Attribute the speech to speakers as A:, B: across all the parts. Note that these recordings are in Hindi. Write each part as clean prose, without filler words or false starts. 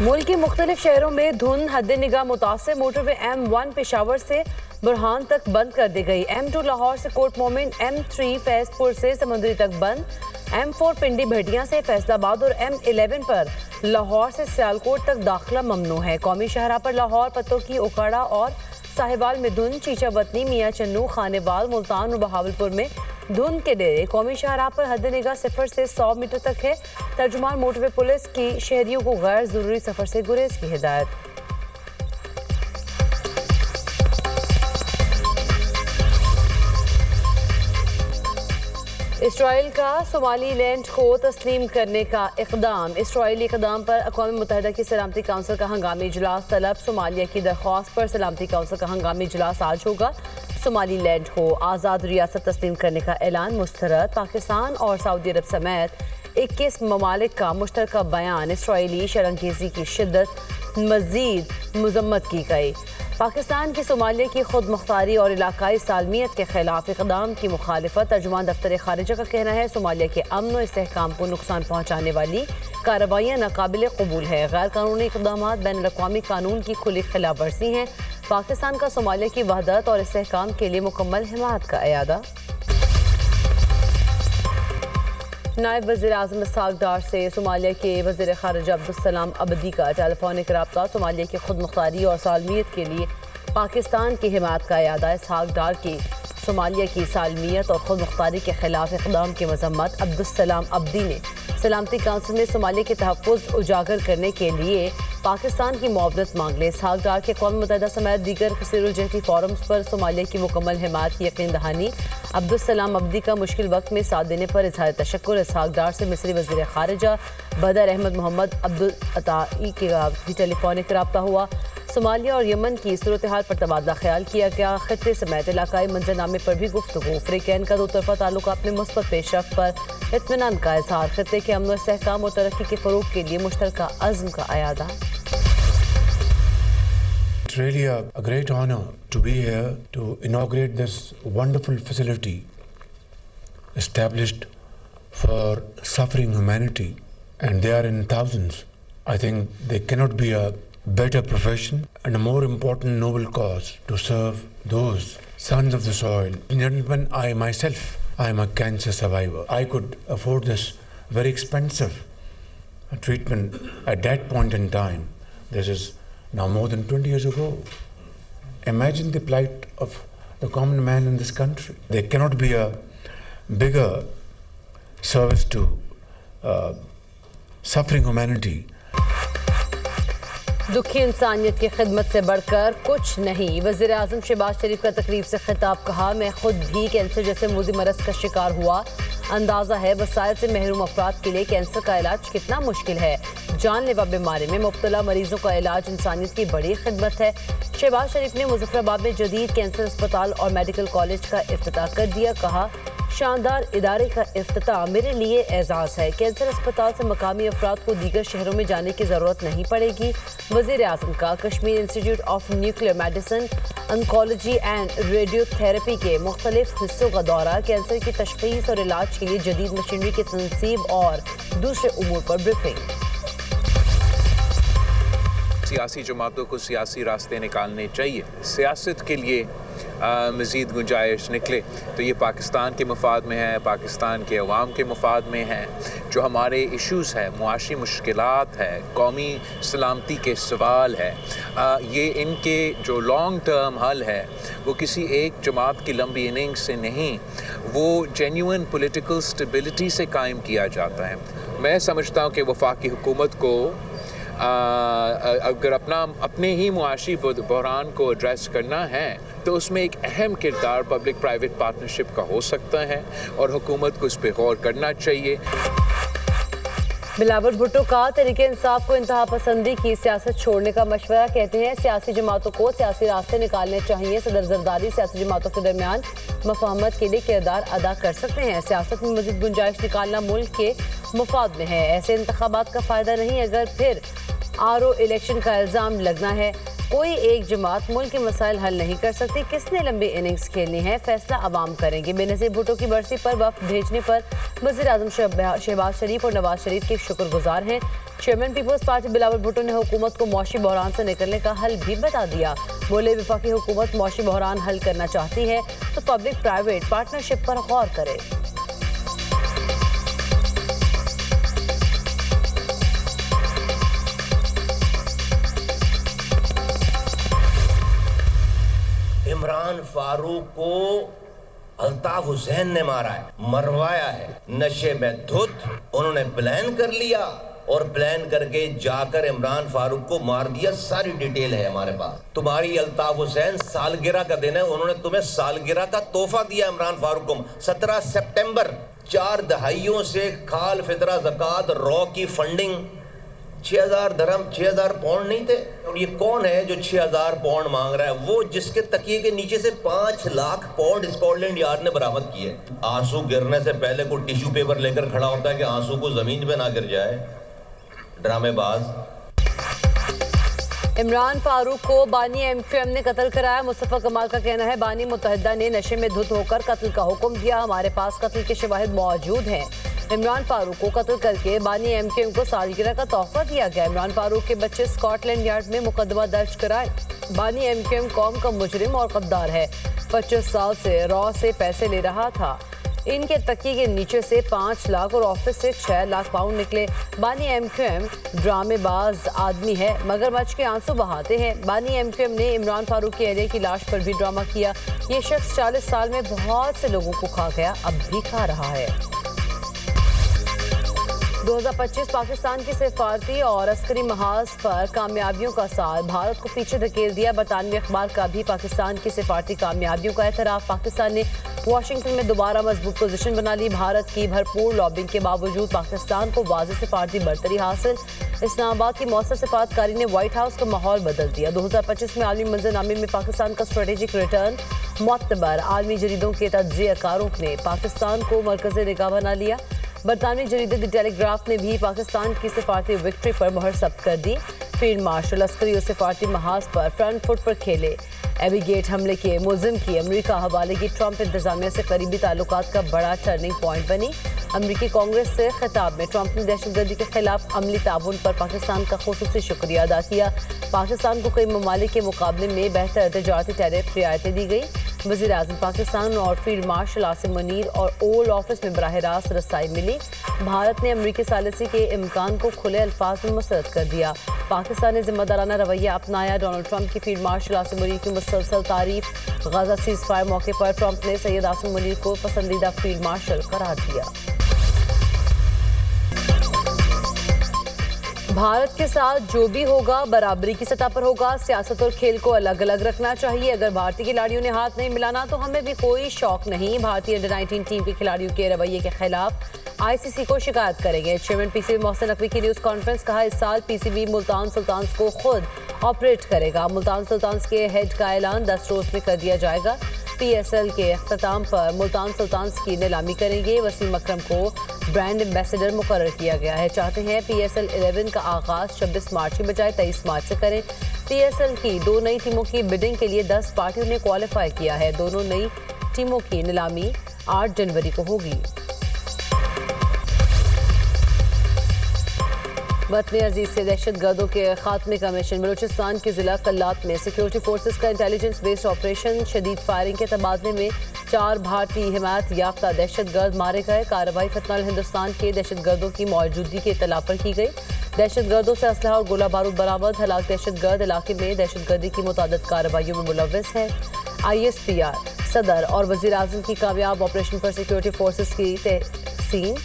A: मुल्क के मुख्तलिफ शहरों में धुंध हद निगाह मुतासिर। मोटरवे M1 पेशावर से बुरहान तक बंद कर दी गई। M2 लाहौर से कोट मोमिन, M3 फैजपुर से समुंदरी तक बंद। M4 पिंडी भटिया से फैसलाबाद और M11 पर लाहौर से सियालकोट तक दाखिला ममनू है। कौमी शहरा पर लाहौर, पतोकी, उकाड़ा और साहिवाल में धुंध। चीचा वतनी, मियाँ चन्नू, खानेवाल, मुल्तान और बहावलपुर में धुंध के डेरे। कौमी शाहराह पर हद निगाह 0 से 100 मीटर तक है। तर्जुमान मोटरवे पुलिस की शहरियों को गैर जरूरी सफर से गुरेज की हिदायत। इसराइल का सोमालीलैंड को तस्लीम करने का इक़दाम। इसराइली इक़दाम पर अक़वाम मुत्तहिदा की सलामती काउंसिल का हंगामी इजलास तलब। सोमालिया की दरख्वास्त पर सलामती काउंसिल का हंगामी इजलास आज होगा। सोमालीलैंड को आज़ाद रियासत तस्लीम करने का ऐलान मुस्तरद। पाकिस्तान और सऊदी अरब समेत 21 ममालिक का मुश्तरका बयान। इसराइली शरंगेज़ी की शिद्दत मज़ीद मज़म्मत की गई। पाकिस्तान की सोमालिया की खुद मुख्तारी और इलाकाई सालमियत के खिलाफ इक़दाम की मुखालिफत। तर्जुमान दफ्तर खारिजा का कहना है सोमालिया के अमन और इस्तेहकाम को नुकसान पहुँचाने वाली कार्रवाइयाँ नाकाबिल कबूल है। गैर कानूनी इक़दाम बैनुल अक़वामी कानून की खुली खिलाफ वर्जी हैं। पाकिस्तान का सोमालिया की वहदत और इस्तेहकाम के लिए मुकम्मल हिमायत का अयादा। नायब वज़ीर आज़म इसहाक़ डार से सोमालिया के वज़ीर ख़ारिजा अब्दुस्सलाम अब्दी का टेलीफोनिक रब्ता। सोमालिया की खुद मुख्तारी और सालमियत के लिए पाकिस्तान की हिमायत का अयादा। इसहाक़ डार की सोमालिया की सालमियत और खुद मुख्तारी के खिलाफ इक़दाम की मज़म्मत। अब्दुस्सलाम अब्दी ने सलामती काउंसिल में सोमालिया के तहफ़्फ़ुज़ उजागर करने के लिए पाकिस्तान की मुआवनत मांग ली। इसहाक़ डार के अक़वाम मुत्तहिदा समेत दीगर कसीरुलजहती फोरम्स पर सोमालिया की मुकम्मल हिमायत की यकीन दहानी। अब्दुस्सलाम अब्दी का मुश्किल वक्त में साथ देने पर इज़हार तशक्कुर। इसहाक़ डार से मिस्री वज़ीर ख़ारिजा बदर अहमद मोहम्मद अब्दुल अताई का भी टेलीफोनिक रब्ता हुआ। सोमालिया और यमन की सूरत हाल पर तबादला ख्याल किया गया। खत्ते समेत इलाकाई मंजरनामे पर भी गुफ्तगू। अफ्रीकैन का दो तरफा ताल्लुकात में मुस्बत पेशरफ्त पर इत्मीनान का इज़हार। खत्ते के अमन, इस्तेहकाम और तरक्की के फ़रोग़ के लिए मुश्तरका अज़्म का अयादा।
B: It's really a great honor to be here to inaugurate this wonderful facility established for suffering humanity, and they are in thousands. I think there cannot be a better profession and a more important noble cause to serve those sons of the soil. Gentlemen, I myself, I am a cancer survivor. I could afford this very expensive treatment at that point in time. This is now more than 20 years ago. Imagine the plight of the common man in this country. There cannot be a bigger service to suffering humanity.
A: दुखी इंसानियत की खिदमत से बढ़कर कुछ नहीं। वज़ीर आज़म शहबाज शरीफ का तकरीब से खिताब। कहा, मैं खुद भी कैंसर जैसे मुज़ी मरज़ का शिकार हुआ। अंदाज़ा है वसाइल से महरूम अफराद के लिए कैंसर का इलाज कितना मुश्किल है। जानलेवा बीमारी में मुब्तला मरीजों का इलाज इंसानियत की बड़ी खिदमत है। शहबाज शरीफ ने मुजफ्फराबाद में जदीद कैंसर अस्पताल और मेडिकल कॉलेज का इफ्तिताह कर दिया। कहा, शानदार इदारे का इफ्तिताह मेरे लिए एजाज़ है। कैंसर अस्पताल से मकामी अफराद को दीगर शहरों में जाने की ज़रूरत नहीं पड़ेगी। वज़ीर आज़म का Kashmir institute of nuclear medicine, oncology and radiotherapy के मुख्तलिफ हिस्सों का दौरा। कैंसर की तशख़ीस और इलाज के लिए जदीद मशीनरी की तनसीब और दूसरे उमूर पर ब्रीफिंग।
C: सियासी जमातों को सियासी रास्ते निकालने चाहिए। सियासत के लिए मज़ीद गुंजाइश निकले तो ये पाकिस्तान के मफाद में है, पाकिस्तान के अवाम के मफाद में है। जो हमारे इश्यूज़ है, मुआशी मुश्किलात है, कौमी सलामती के सवाल है, ये इनके जो लॉन्ग टर्म हल है वो किसी एक जमात की लंबी इनिंग से नहीं, वो जेन्युइन पॉलिटिकल स्टेबिलिटी से कायम किया जाता है। मैं समझता हूँ कि वफाकी हुकूमत को अगर अपने ही मुआशी बहरान को एड्रेस करना है तो उसमें एक अहम किरदार पब्लिक प्राइवेट पार्टनरशिप का हो सकता है और हुकूमत को इस पर गौर करना चाहिए।
A: बिलावल भुट्टो का तरीके इंसाफ को इंतहा पसंदी की सियासत छोड़ने का मशवरा। कहते हैं सियासी जमातों को सियासी रास्ते निकालने चाहिए। सदर जरदारी सियासी जमातों के दरमियान मफाहमत के लिए किरदार अदा कर सकते हैं। सियासत में मज़ीद गुंजाइश निकालना मुल्क के मुफाद में है। ऐसे इंतखाबात का फ़ायदा नहीं अगर फिर RO इलेक्शन का इल्ज़ाम लगना है। कोई एक जमात मुल्क के मसाइल हल नहीं कर सकती। किसने लंबी इनिंग्स खेलनी है, फैसला अवाम करेंगे। बेनज़ीर भुट्टो की बरसी पर वफ़द भेजने पर वज़ीर-ए-आज़म शहबाज शरीफ और नवाज शरीफ के शुक्रगुजार हैं। Chairman People's Party Bilawal Bhutto ने हुकूमत को मौशी बहरान से निकलने का हल भी बता दिया। बोले, वफाकी हुकूमत मौशी बहरान हल करना चाहती है तो पब्लिक प्राइवेट पार्टनरशिप पर गौर करे।
D: इमरान फारूक को अल्ताफ हुसैन ने मारा है, मरवाया है, नशे में धुत उन्होंने प्लान कर लिया और प्लान करके जाकर इमरान फारूक को मार दिया। सारी डिटेल है हमारे पास। तुम्हारी अल्ताफ हुसैन सालगिरह का दिन है, उन्होंने तुम्हें सालगिरह का तोहफा दिया इमरान फारूक को। 17 सितंबर 4 दहाइयों से खाल फितरा ज़कात रॉ की फंडिंग 6000 दरहम 6000 पाउंड नहीं थे। और ये कौन है जो 6000 पाउंड मांग रहा है? वो जिसके तकिए के नीचे से 5 लाख पाउंड स्कॉटलैंड यार्ड ने बरामद किए। आंसू गिरने से पहले कोई टिश्यू पेपर लेकर खड़ा होता है कि आंसू को जमीन पे ना गिर जाए। ड्रामेबाज।
A: इमरान फारूक को बानी MQM ने कत्ल कराया। मुस्तफ़ा कमाल का कहना है, बानी मुत्तहिदा ने नशे में धुत होकर कत्ल का हुक्म दिया। हमारे पास कत्ल के शवाहिद मौजूद हैं। इमरान फारूक को कत्ल करके बानी MQM को सालगिरह का तोहफा दिया गया। इमरान फारूक के बच्चे स्कॉटलैंड यार्ड में मुकदमा दर्ज कराए। बानी MQM कौम का मुजरिम और गद्दार है। 25 साल से रॉ से पैसे ले रहा था। इनके तकिए के नीचे से 5 लाख और ऑफिस से 6 लाख पाउंड निकले। बानी MQM ड्रामेबाज आदमी है, मगरमच्छ के आंसू बहाते हैं। बानी MQM ने इमरान फारूक के एरिया की लाश पर भी ड्रामा किया। ये शख्स 40 साल में बहुत से लोगों को खा गया, अब भी खा रहा है। 2025 पाकिस्तान की सिफारती और अस्करी महाज पर कामयाबियों का साथ भारत को पीछे धकेल दिया। बरतानवी अखबार का भी पाकिस्तान की सिफारती कामयाबियों का एतराफ़। पाकिस्तान ने वाशिंगटन में दोबारा मजबूत पोजीशन बना ली। भारत की भरपूर लॉबिंग के बावजूद पाकिस्तान को वाज़ेह सिफारती बरतरी हासिल। इस्लामाबाद की मौसर सिफारतकारी ने व्हाइट हाउस का माहौल बदल दिया। 2025 में आलमी मंजरनामे में पाकिस्तान का स्ट्रेटेजिक रिटर्न मोतबर। आलमी जरीदों के तज्ज़ियाकारों ने पाकिस्तान को मरकज़ निगाह बना लिया। बरतानवी जरीदे द टेलीग्राफ ने भी पाकिस्तान की सिफारती विक्ट्री पर मुहर जब्त कर दी। फील्ड मार्शल अस्करी और सिफारती महाज पर फ्रंट फुट पर खेले। एबी गेट हमले के मुलजिम की अमरीका हवाले की ट्रंप इंतजामिया से करीबी ताल्लुकात का बड़ा टर्निंग पॉइंट बनी। अमरीकी कांग्रेस से खिताब में ट्रंप ने दहशतगर्दी के खिलाफ अमली ताउन पर पाकिस्तान का खुसूसी शुक्रिया अदा किया। पाकिस्तान को कई ममालिक के मुकाबले में बेहतर तजारती टैरिफ रियायतें दी गई। वज़ीर-ए-आज़म पाकिस्तान और फील्ड मार्शल आसिम मुनीर और ओवल ऑफिस में बराह रास्त रसाई मिली। भारत ने अमरीकी सालिसी के इम्कान को खुले अल्फाज में मुस्तरद कर दिया। पाकिस्तान ने जिम्मेदाराना रवैया अपनाया। डोनाल्ड ट्रंप की फील्ड मार्शल आसिम मुनीर की मुसलसल तारीफ। गाजा सीज फायर मौके पर ट्रंप ने सैयद आसिम मुनीर को पसंदीदा फील्ड मार्शल करार दिया। भारत के साथ जो भी होगा बराबरी की सतह पर होगा। सियासत और खेल को अलग अलग रखना चाहिए। अगर भारतीय खिलाड़ियों ने हाथ नहीं मिलाना तो हमें भी कोई शौक नहीं। भारतीय अंडर-19 टीम के खिलाड़ियों के रवैये के खिलाफ ICC को शिकायत करेंगे। चेयरमैन PCB मोहसिन नकवी की न्यूज़ कॉन्फ्रेंस। कहा, इस साल PCB मुल्तान सुल्तान्स को खुद ऑपरेट करेगा। मुल्तान सुल्तान्स के हेड का ऐलान 10 रोज में कर दिया जाएगा। PSL के अख्ताम पर मुल्तान सुल्तान्स की नीलामी करेंगे। वसीम अकरम को ब्रांड एम्बेसडर मुकर्रर किया गया है। चाहते हैं PSL 11 का आगाज 26 मार्च की बजाय 23 मार्च से करें। PSL की 2 नई टीमों की बिडिंग के लिए 10 पार्टियों ने क्वालिफाई किया है। दोनों नई टीमों की नीलामी 8 जनवरी को होगी। वतन अजीज से दहशत गर्दों के खात्मे का मिशन। बलूचिस्तान के जिला कल्लात में सिक्योरिटी फोर्सेस का इंटेलिजेंस बेस्ड ऑपरेशन। शदीद फायरिंग के तबादले में 4 भारतीय हिमायत याफ्ता दहशत गर्द मारे गए। कार्रवाई फतनल हिंदुस्तान के दहशत गर्दों की मौजूदगी की इत्तला पर की गई। दहशत गर्दों से असलहा और गोला बारूद बरामद। हलाक दहशत गर्द इलाके में दहशत गर्दी की मुतादिद कार्रवाइयों में मुलव्वस है। ISPR सदर और वज़ीर-ए-आज़म की कामयाब ऑपरेशन पर सिक्योरिटी फोर्सेस की तहसीन।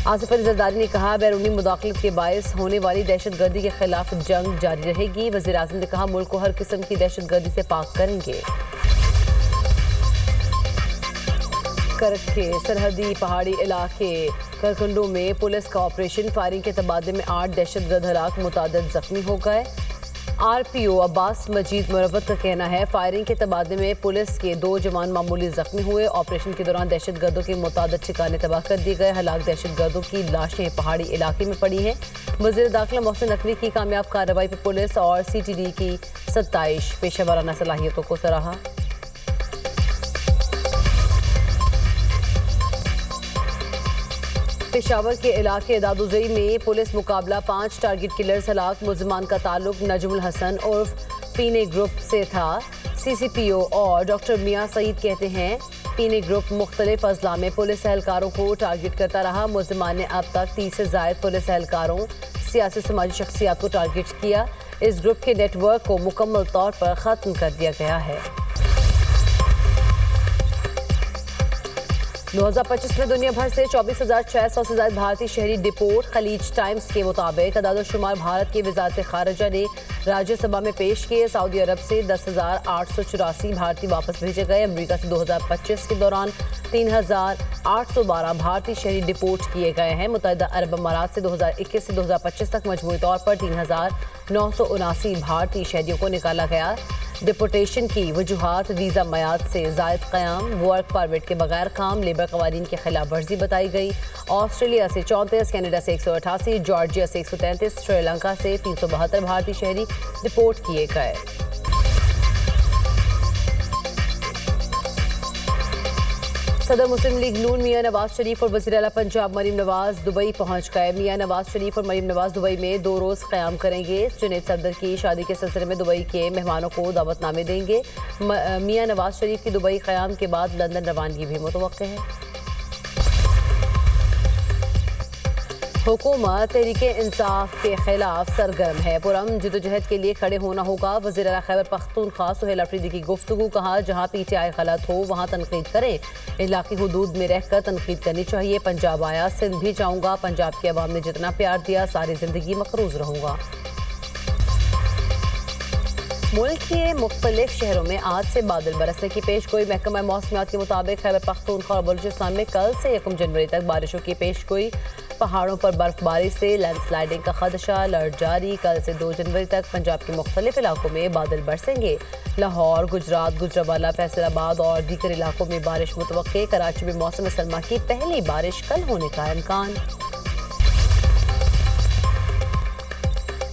A: आसिफ अली जरदारी ने कहा, बैरूनी मुदाखलत के बायस होने वाली दहशत गर्दी के खिलाफ जंग जारी रहेगी। वज़ीर-ए-आज़म ने कहा, मुल्क को हर किस्म की दहशत गर्दी से पाक करेंगे। करक के सरहदी पहाड़ी इलाके करकंडो में पुलिस का ऑपरेशन। फायरिंग के तबादले में 8 दहशतगर्द हलाक, मुतादिद जख्मी हो गए। RPO अब्बास मजीद मुरव्वत का कहना है फायरिंग के तबादले में पुलिस के 2 जवान मामूली जख्मी हुए। ऑपरेशन के दौरान दहशतगर्दों के मुतादिद ठिकाने तबाह कर दिए गए। हलाक दहशतगर्दों की लाशें पहाड़ी इलाके में पड़ी हैं। वज़ीर दाखिला मोहसिन नकवी की कामयाब कार्रवाई पर पुलिस और CTD की 27 पेशा वाराना सलाहियतों को सराहा। पेशावर के इलाके दादुजई में पुलिस मुकाबला 5 टारगेट किलर्स हलाक। मुलजिमान का ताल्लुक नजमुल हसन उर्फ पीने ग्रुप से था। CCPO और डॉक्टर मियां सईद कहते हैं पीने ग्रुप मुख्तलिफ अजला में पुलिस एहलकारों को टारगेट करता रहा। मुलजिमान ने अब तक 30 से ज़ायद पुलिस एहलकारों सियासी समाजी शख्सियात को टारगेट किया। इस ग्रुप के नेटवर्क को मुकम्मल तौर पर ख़त्म कर दिया गया है। 2025 में दुनिया भर से 24,600 से ज़्यादा भारतीय शहरी डिपोर्ट। खलीज टाइम्स के मुताबिक अदाद-ओ-शुमार भारत की वजारत खारजा ने राज्यसभा में पेश किए। सऊदी अरब से 10,884 भारतीय वापस भेजे गए। अमेरिका से 2025 के दौरान 3,812 भारतीय शहरी डिपोर्ट किए गए हैं। मुत्तहिदा अरब अमारात से 2021 से 2025 तक मजमूई तौर पर 3,979 भारतीय शहरियों को निकाला गया। डिपोर्टेशन की वजूहात वीज़ा मयाद से ज़ायद क़याम, वर्क परमिट के बगैर काम, लेबर कवानीन की खिलाफ वर्जी बताई गई। ऑस्ट्रेलिया से 34, कनाडा से 188, जॉर्जिया से 133, श्रीलंका से 372 भारतीय शहरी डिपोर्ट किए गए। सदर मुस्लिम लीग नून मियां नवाज शरीफ और वज़ीर आला पंजाब मरीम नवाज दुबई पहुंच गए। मियां नवाज शरीफ और मरीम नवाज दुबई में 2 रोज़ क़याम करेंगे। जुनैद सदर की शादी के सिलसिले में दुबई के मेहमानों को दावतनामे देंगे। मियां नवाज शरीफ की दुबई क़याम के बाद लंदन रवानगी भी मुतवक्किल है। हुकूमत तहरीक इंसाफ के खिलाफ सरगर्म है। पुरअमन जदोजहद के लिए खड़े होना होगा। वज़ीर आला खैबर पख्तूनख्वा सुहेल अफरीदी की गुफ्तगू। कहा जहाँ PTI गलत हो वहाँ तनकीद करें। इलाक़ी हुदूद में रहकर तनकीद करनी चाहिए। पंजाब आया, सिंध भी जाऊँगा। पंजाब की आवाम ने जितना प्यार दिया सारी ज़िंदगी मकरूज़ रहूँगा। मुल्क के मुख्तलिफ शहरों में आज से बादल बरसने की पेशगोई। महकमा मौसमियात के मुताबिक खैबर पख्तूनख्वा और बलूचिस्तान में कल से 1 जनवरी तक बारिशों की पेशगोई। पहाड़ों पर बर्फबारी से लैंडस्लाइडिंग का खदशा, अलर्ट जारी। कल से 2 जनवरी तक पंजाब के मुख्तलिफ इलाकों में बादल बरसेंगे। लाहौर, गुजरात, गुजरावाला, फैसलाबाद और दीगर इलाकों में बारिश मुतवक्के। कराची में मौसम सरमा की पहली बारिश कल होने का इम्कान।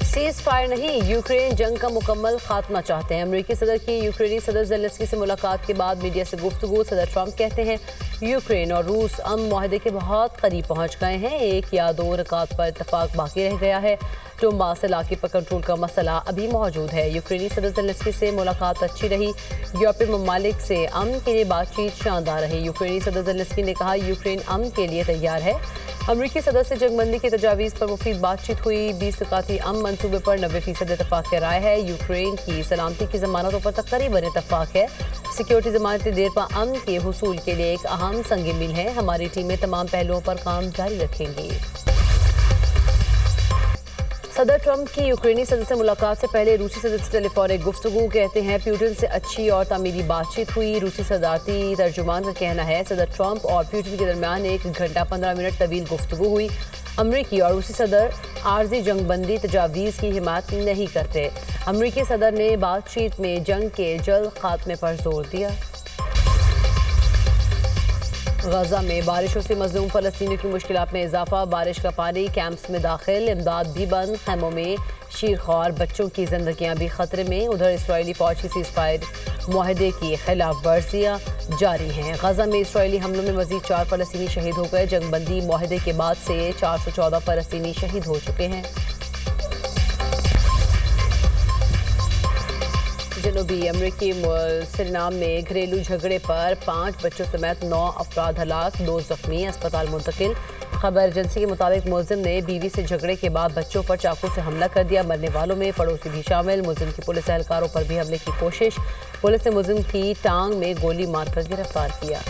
A: सीज़ फायर नहीं, यूक्रेन जंग का मुकम्मल खात्मा चाहते हैं। अमेरिकी सदर की यूक्रेनी सदर ज़ेलेंस्की से मुलाकात के बाद मीडिया से गुफ्तगू। सदर ट्रंप कहते हैं यूक्रेन और रूस अमन मुआहदे के बहुत करीब पहुंच गए हैं। 1 या 2 निकात पर इत्तफाक बाकी रह गया है। डोंबास इलाके पर कंट्रोल का मसला अभी मौजूद है। यूक्रेनी सदर ज़ेलेंस्की से मुलाकात अच्छी रही। यूरोपीय ममालिक से अमन के लिए बातचीत शानदार रही। यूक्रेनी सदर ज़ेलेंस्की ने कहा यूक्रेन अमन के लिए तैयार है। अमरीकी सदर से जंगबंदी की तजावीज़ पर मुफीद बातचीत हुई। 20 निकाती अमन मनसूबे पर 90% इत्तफाक की राय है। यूक्रेन की सलामती की ज़मानतों पर तकरीबन इत्तफाक है। सिक्योरिटी ज़मानती देर पर अमन के हुसूल के लिए एक अहम संग मील है। हमारी टीमें तमाम पहलुओं पर काम जारी रखेंगी। सदर ट्रंप की यूक्रेनी सदर से मुलाकात से पहले रूसी सदर से टेलीफोनिक गुफ्तगू। कहते हैं प्यूटिन से अच्छी और तामीरी बातचीत हुई। रूसी सदारती तर्जुमान का कहना है सदर ट्रंप और प्यूटिन के दरमियान 1 घंटा 15 मिनट तवील गुफ्तगू हुई। अमरीकी और रूसी सदर आर्जी जंगबंदी तजावीज़ की हिमायत नहीं करते। अमरीकी सदर ने बातचीत में जंग के जल्द खात्मे पर जोर दिया। गजा में बारिशों से मजलूम फ़लस्तीनियों की मुश्किलात में इजाफा। बारिश का पानी कैंप्स में दाखिल, इमदाद भी बंद। खैमों में शीरख्वार बच्चों की जिंदगियां भी खतरे में। उधर इसराइली फौज की सीज़ फायर मुआहदे की खिलाफ वर्जियाँ जारी हैं। गजा में इसराइली हमलों में मजीद 4 फ़लस्तीनी शहीद हो गए। जंगबंदी मुआहदे के बाद से 414 फ़लस्तीनी शहीद हो चुके हैं। जनूबी अमरीकी सुरीनाम में घरेलू झगड़े पर 5 बच्चों समेत 9 अफराद हलाक, 2 जख्मी, अस्पताल मुंतकिल। खबर एजेंसी के मुताबिक मुलजिम ने बीवी से झगड़े के बाद बच्चों पर चाकू से हमला कर दिया। मरने वालों में पड़ोसी भी शामिल। मुलजिम की पुलिस एहलकारों पर भी हमले की कोशिश। पुलिस ने मुलजिम की टांग में गोली मारकर गिरफ्तार किया।